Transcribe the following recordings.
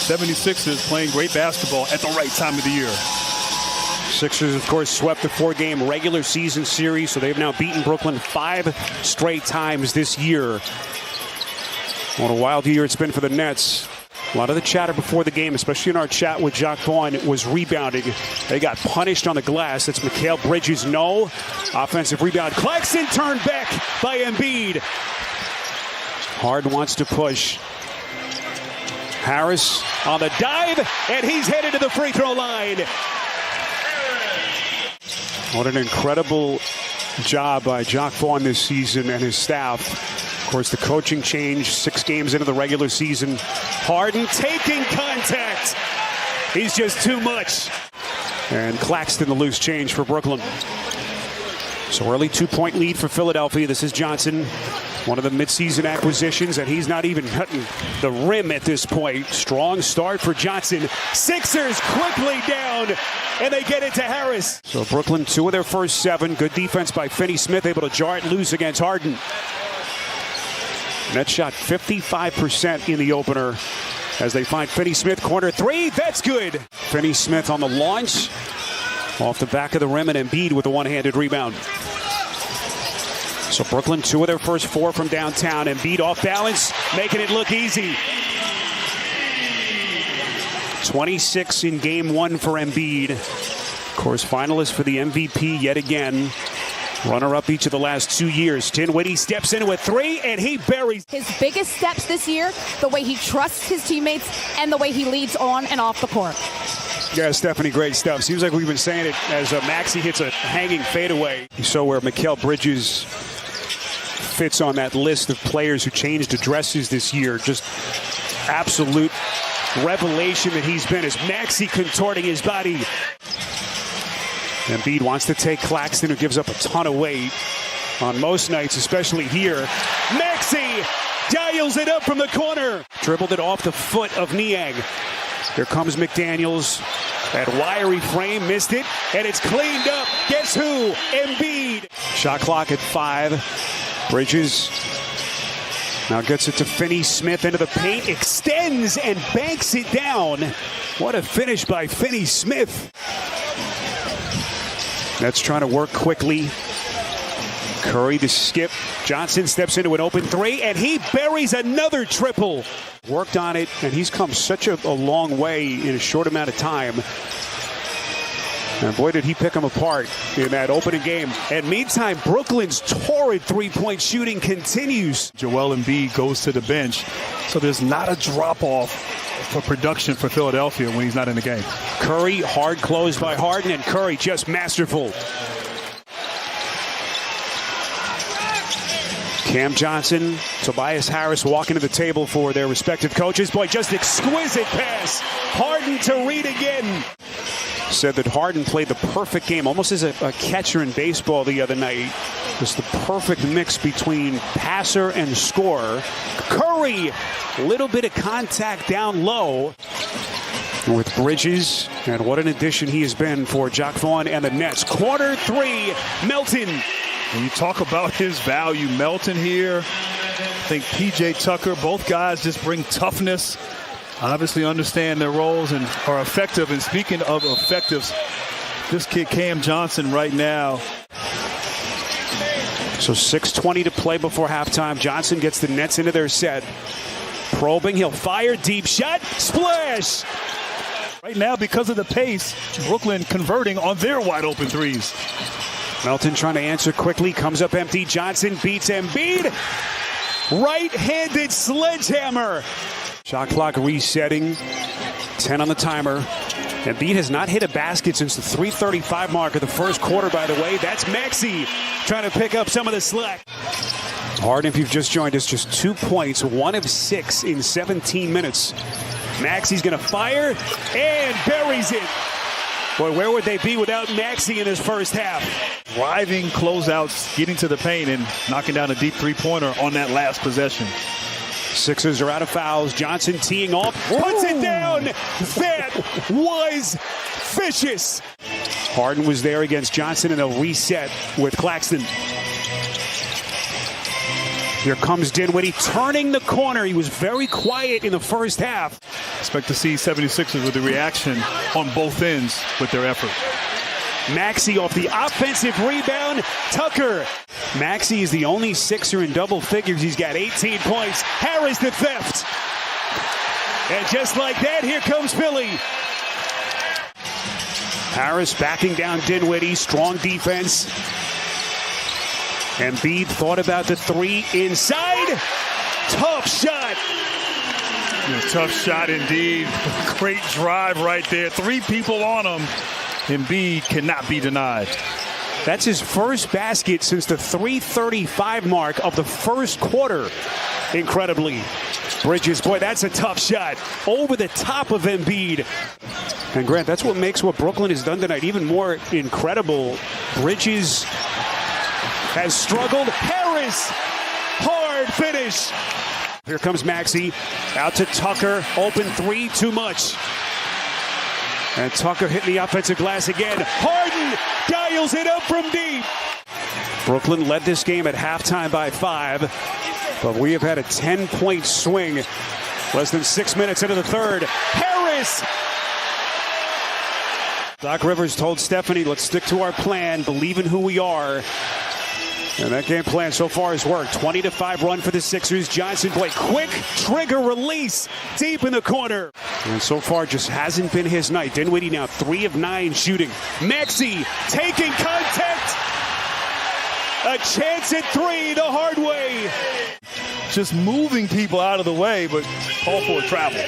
76ers playing great basketball at the right time of the year. Sixers, of course, swept the 4-game regular season series, so they've now beaten Brooklyn 5 straight times this year. What a wild year it's been for the Nets. A lot of the chatter before the game, especially in our chat with Jacques Vaughn, was rebounding. They got punished on the glass. That's Mikal Bridges. No. Offensive rebound. Claxton turned back by Embiid. Harden wants to push. Harris on the dive, and he's headed to the free throw line. What an incredible job by Jacques Vaughn this season and his staff. Of course, the coaching change 6 games into the regular season. Harden taking contact. He's just too much. And Claxton the loose change for Brooklyn. So early 2-point lead for Philadelphia. This is Johnson, one of the midseason acquisitions, and he's not even cutting the rim at this point. Strong start for Johnson. Sixers quickly down, and they get it to Harris. So Brooklyn, 2 of their first 7. Good defense by Finney-Smith, able to jar it loose against Harden. Nets shot 55% in the opener as they find Finney-Smith. Corner 3, that's good. Finney-Smith on the launch. Off the back of the rim, and Embiid with a one-handed rebound. So Brooklyn, 2 of their first 4 from downtown. Embiid off balance, making it look easy. 26 in game 1 for Embiid. Of course, finalist for the MVP yet again. Runner-up each of the last 2 years. Dinwiddie steps in with 3, and he buries. His biggest steps this year, the way he trusts his teammates, and the way he leads on and off the court. Yeah, Stephanie, great stuff. Seems like we've been saying it as Maxey hits a hanging fadeaway. You saw where Mikal Bridges fits on that list of players who changed addresses this year. Just absolute revelation that he's been as Maxey contorting his body. Embiid wants to take Claxton, who gives up a ton of weight on most nights, especially here. Maxey dials it up from the corner. Dribbled it off the foot of Niang. Here comes McDaniels. That wiry frame missed it, and it's cleaned up. Guess who? Embiid. Shot clock at 5. Bridges now gets it to Finney-Smith into the paint, extends and banks it down. What a finish by Finney-Smith. Nets trying to work quickly. Curry to skip. Johnson steps into an open 3, and he buries another triple. Worked on it, and he's come such a long way in a short amount of time. And boy, did he pick them apart in that opening game. And meantime, Brooklyn's torrid three-point shooting continues. Joel Embiid goes to the bench, so there's not a drop-off for production for Philadelphia when he's not in the game. Curry, hard close by Harden, and Curry just masterful. Cam Johnson, Tobias Harris walking to the table for their respective coaches. Boy, just exquisite pass. Harden to Reed again. Said that Harden played the perfect game, almost as a catcher in baseball the other night. Just the perfect mix between passer and scorer. Curry, a little bit of contact down low with Bridges. And what an addition he has been for Jacques Vaughn and the Nets. Quarter 3, Melton. When you talk about his value, Melton here, I think P.J. Tucker, both guys just bring toughness, obviously understand their roles and are effective. And speaking of effectives, this kid Cam Johnson right now. So 6:20 to play before halftime. Johnson gets the Nets into their set. Probing, he'll fire, deep shot, splash! Right now, because of the pace, Brooklyn converting on their wide open threes. Melton trying to answer quickly, comes up empty. Johnson beats Embiid. Right-handed sledgehammer. Shot clock resetting. 10 on the timer. Embiid has not hit a basket since the 3:35 mark of the first quarter, by the way. That's Maxey trying to pick up some of the slack. Harden, if you've just joined us, just 2 points, 1 of 6 in 17 minutes. Maxey's going to fire and buries it. Boy, where would they be without Maxey in his first half? Driving closeouts, getting to the paint, and knocking down a deep three-pointer on that last possession. Sixers are out of fouls. Johnson teeing off, puts it down. That was vicious. Harden was there against Johnson, and they'll reset with Claxton. Here comes Dinwiddie turning the corner. He was very quiet in the first half. Expect to see 76ers with the reaction on both ends with their effort. Maxey off the offensive rebound. Tucker. Maxey is the only Sixer in double figures. He's got 18 points. Harris the theft. And just like that, here comes Philly. Harris backing down Dinwiddie. Strong defense. Embiid thought about the three inside. Tough shot. Yeah, tough shot indeed. Great drive right there. 3 people on him. Embiid cannot be denied. That's his first basket since the 3:35 mark of the first quarter. Incredibly. Bridges, boy, that's a tough shot. Over the top of Embiid. And Grant, that's what makes what Brooklyn has done tonight even more incredible. Bridges has struggled. Harris, hard finish. Here comes Maxey, out to Tucker, open 3, too much. And Tucker hitting the offensive glass again. Harden dials it up from deep. Brooklyn led this game at halftime by 5, but we have had a 10-point swing less than 6 minutes into the third. Harris! Doc Rivers told Stephanie, let's stick to our plan, believe in who we are. And that game plan so far has worked. 20-5 run for the Sixers. Johnson, boy, quick trigger release deep in the corner. And so far just hasn't been his night. Dinwiddie now 3 of 9 shooting. Maxey taking contact. A chance at 3 the hard way. Just moving people out of the way, but call for a travel.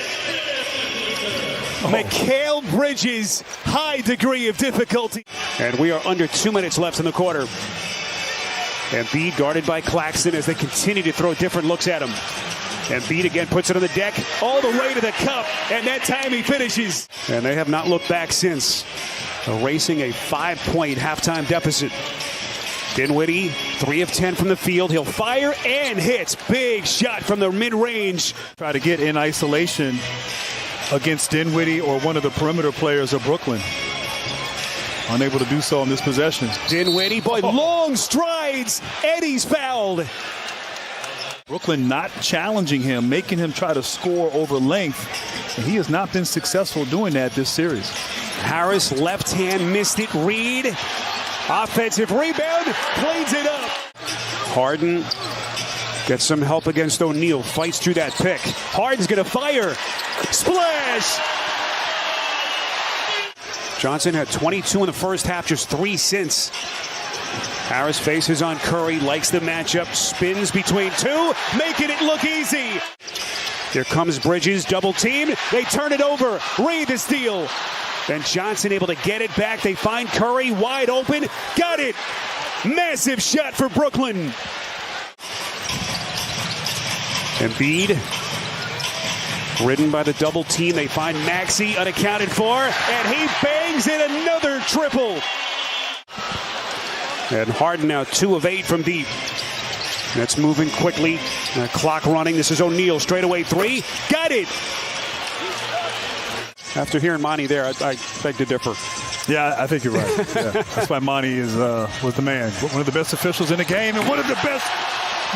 Mikal Bridges, high degree of difficulty. And we are under 2 minutes left in the quarter. Embiid guarded by Claxton as they continue to throw different looks at him. Embiid again puts it on the deck all the way to the cup, and that time he finishes. And they have not looked back since, erasing a 5-point halftime deficit. Dinwiddie, 3 of 10 from the field. He'll fire and hits. Big shot from the mid-range. Try to get in isolation against Dinwiddie or one of the perimeter players of Brooklyn. Unable to do so in this possession. Dinwiddie, boy, long strides. Eddie's fouled. Brooklyn not challenging him, making him try to score over length. And he has not been successful doing that this series. Harris, left hand, missed it. Reed, offensive rebound, cleans it up. Harden gets some help against O'Neal, fights through that pick. Harden's going to fire. Splash! Johnson had 22 in the first half, just 3 since. Harris faces on Curry, likes the matchup, spins between 2, making it look easy. Here comes Bridges, double team. They turn it over. Reed the steal. Then Johnson able to get it back. They find Curry wide open. Got it. Massive shot for Brooklyn. Embiid. Ridden by the double team. They find Maxey unaccounted for. And he bangs in another triple. And Harden now 2 of 8 from deep. That's moving quickly. Clock running. This is O'Neal. Straightaway 3. Got it. After hearing Monty there, I beg to differ. Yeah, I think you're right. Yeah. That's why Monty was the man. One of the best officials in the game and one of the best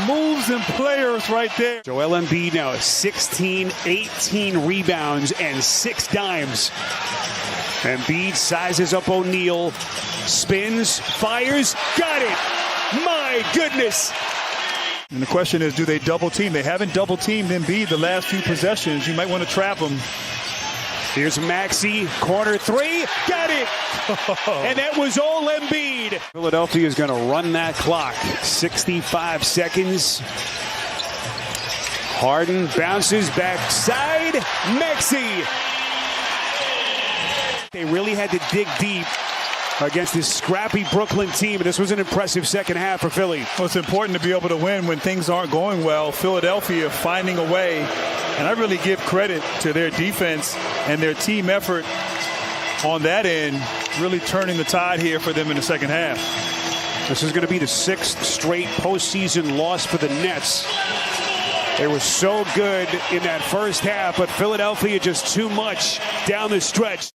moves and players right there. Joel Embiid now 16, 18 rebounds and 6 dimes. Embiid sizes up O'Neal, spins, fires, got it. My goodness. And the question is, do they double team? They haven't double teamed Embiid the last few possessions. You might want to trap him. Here's Maxey, corner 3, got it! And that was all Embiid. Philadelphia is going to run that clock. 65 seconds. Harden bounces backside. Maxey. They really had to dig deep against this scrappy Brooklyn team, and this was an impressive second half for Philly. Well, it's important to be able to win when things aren't going well. Philadelphia finding a way, and I really give credit to their defense and their team effort on that end, really turning the tide here for them in the second half. This is going to be the 6th straight postseason loss for the Nets. They were so good in that first half, but Philadelphia just too much down the stretch.